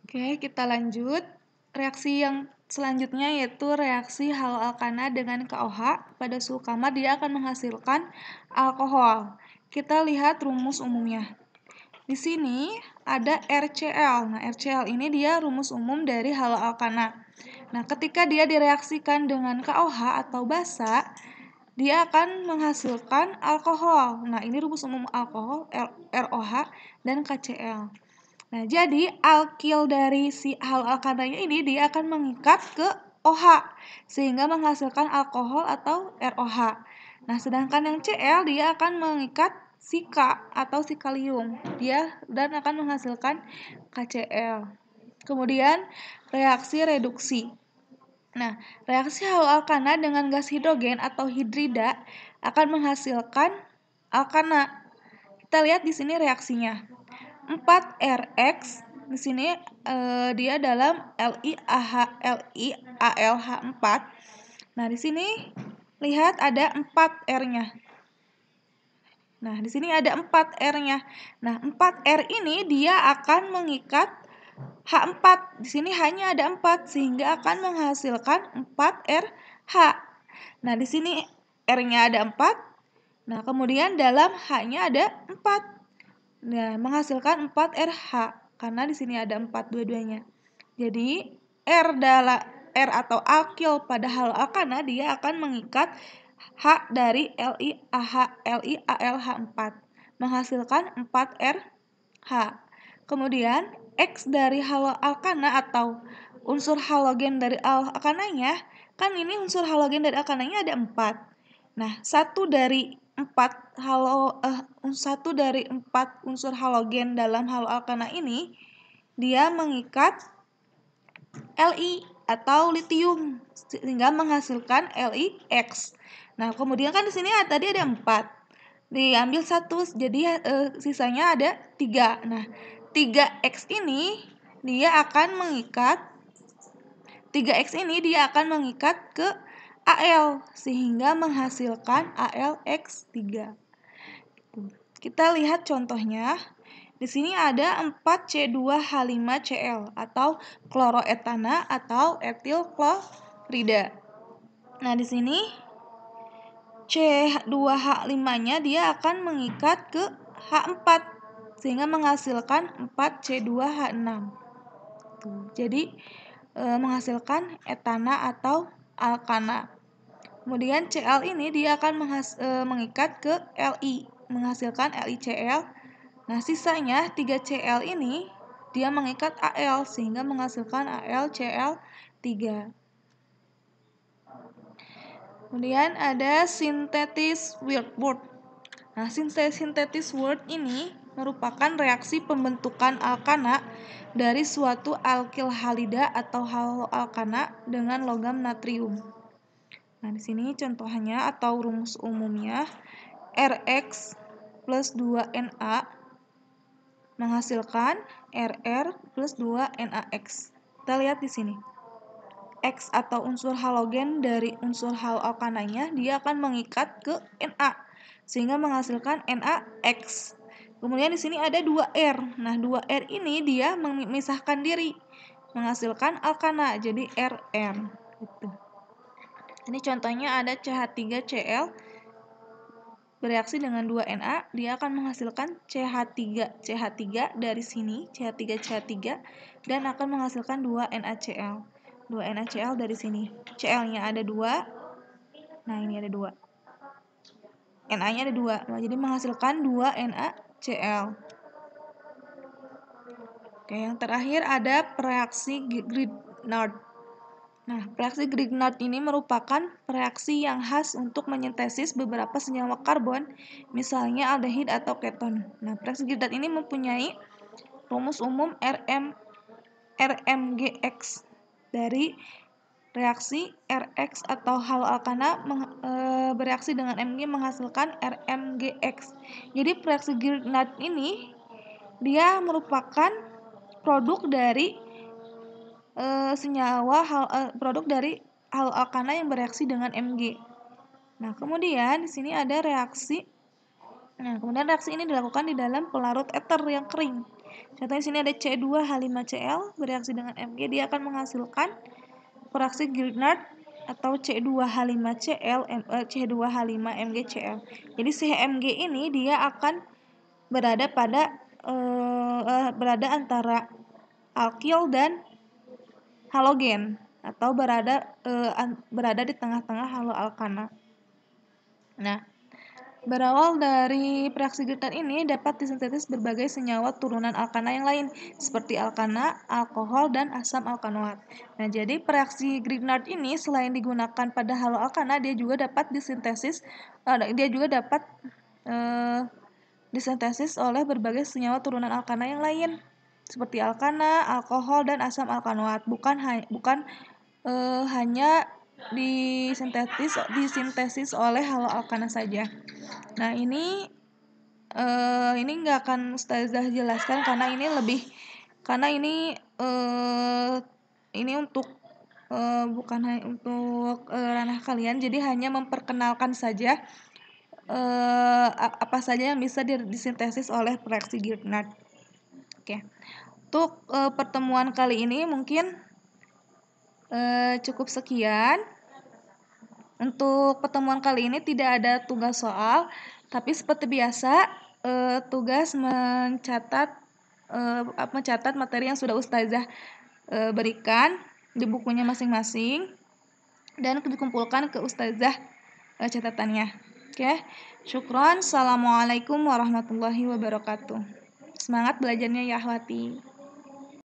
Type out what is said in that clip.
Oke, kita lanjut. Reaksi yang selanjutnya yaitu reaksi haloalkana dengan KOH. Pada suhu kamar dia akan menghasilkan alkohol. Kita lihat rumus umumnya. Di sini ada RCl. Nah, RCl ini dia rumus umum dari haloalkana. Nah, ketika dia direaksikan dengan KOH atau basa, dia akan menghasilkan alkohol. Nah, ini rumus umum alkohol, ROH dan KCl. Nah, jadi alkil dari si haloalkananya ini dia akan mengikat ke OH sehingga menghasilkan alkohol atau ROH. Nah, sedangkan yang Cl dia akan mengikat si K atau si kalium. Dia dan akan menghasilkan KCl. Kemudian reaksi reduksi. Nah, reaksi haloalkana dengan gas hidrogen atau hidrida akan menghasilkan alkana. Kita lihat di sini reaksinya. 4RX di sini dia dalam LiAlH4. Nah, di sini lihat ada 4R-nya. Nah, di sini ada 4R-nya. Nah, 4R ini dia akan mengikat H4. Di sini hanya ada 4 sehingga akan menghasilkan 4RH. Nah, di sini R-nya ada 4. Nah, kemudian dalam H-nya ada 4. Nah, menghasilkan 4RH karena di sini ada 4 dua-duanya. Jadi, R atau alkil pada haloalkana dia akan mengikat H dari LiAlH4 menghasilkan 4RH. Kemudian X dari haloalkana atau unsur halogen dari alkananya, kan ini unsur halogen dari alkananya ada 4. Nah, satu dari 4 unsur halogen dalam haloalkana ini dia mengikat Li atau litium sehingga menghasilkan LiX. Nah, kemudian kan di sini tadi ada 4. Diambil 1 jadi sisanya ada 3. Nah, 3X ini dia akan mengikat 3X ini dia akan mengikat ke Al sehingga menghasilkan AlX3. Kita lihat contohnya. Di sini ada 4C2H5Cl atau kloroetana atau etil klorida. Nah, di sini C2H5-nya dia akan mengikat ke H4 sehingga menghasilkan 4C2H6. Jadi menghasilkan etana atau alkana. Kemudian Cl ini dia akan mengikat ke Li, menghasilkan LiCl. Nah, sisanya 3Cl ini dia mengikat Al sehingga menghasilkan AlCl3. Kemudian ada sintetis word. Nah, sintetis word ini merupakan reaksi pembentukan alkana dari suatu alkil halida atau haloalkana dengan logam natrium. Nah, di sini contohnya atau rumus umumnya RX plus 2Na menghasilkan RR plus 2NaX. Kita lihat di sini. X atau unsur halogen dari unsur haloalkananya dia akan mengikat ke Na sehingga menghasilkan NaX. Kemudian di sini ada 2R. Nah, 2R ini dia memisahkan diri menghasilkan alkana jadi RR gitu. Ini contohnya ada CH3Cl bereaksi dengan 2Na, dia akan menghasilkan CH3 dari sini, CH3 dan akan menghasilkan 2NaCl. 2NaCl dari sini. Cl-nya ada 2. Nah, ini ada 2. Na-nya ada 2. Nah, jadi menghasilkan 2NaCl. Oke, yang terakhir ada reaksi Grignard. Nah, reaksi Grignard ini merupakan reaksi yang khas untuk mensintesis beberapa senyawa karbon, misalnya aldehid atau keton. Nah, reaksi Grignard ini mempunyai rumus umum RMGX. Dari reaksi RX atau haloalkana bereaksi dengan Mg menghasilkan RMGX. Jadi, reaksi Grignard ini dia merupakan produk dari produk dari haloalkana yang bereaksi dengan Mg. Nah, kemudian di sini ada reaksi. Nah, kemudian reaksi ini dilakukan di dalam pelarut eter yang kering. Contohnya sini ada C2H5Cl bereaksi dengan Mg, dia akan menghasilkan fraksi Grignard atau C2H5Cl C2H5MgCl. Jadi si Mg ini dia akan berada antara alkil dan halogen atau berada di tengah-tengah haloalkana. Nah, berawal dari reaksi Grignard ini dapat disintetis berbagai senyawa turunan alkana yang lain seperti alkana, alkohol, dan asam alkanoat. Nah, jadi reaksi Grignard ini selain digunakan pada haloalkana, dia juga dapat disintesis oleh berbagai senyawa turunan alkana yang lain seperti alkana, alkohol, dan asam alkanoat. Bukan hanya disintesis oleh haloalkana saja. Nah, ini nggak akan Ustazah jelaskan karena ini untuk bukan hanya untuk ranah kalian, jadi hanya memperkenalkan saja apa saja yang bisa disintesis oleh reaksi Grignard. Oke. Untuk pertemuan kali ini mungkin cukup sekian. Untuk pertemuan kali ini tidak ada tugas soal, tapi seperti biasa tugas mencatat materi yang sudah Ustazah berikan di bukunya masing-masing dan dikumpulkan ke Ustazah catatannya. Oke, syukron. Assalamualaikum warahmatullahi wabarakatuh. Semangat belajarnya ya akhwati.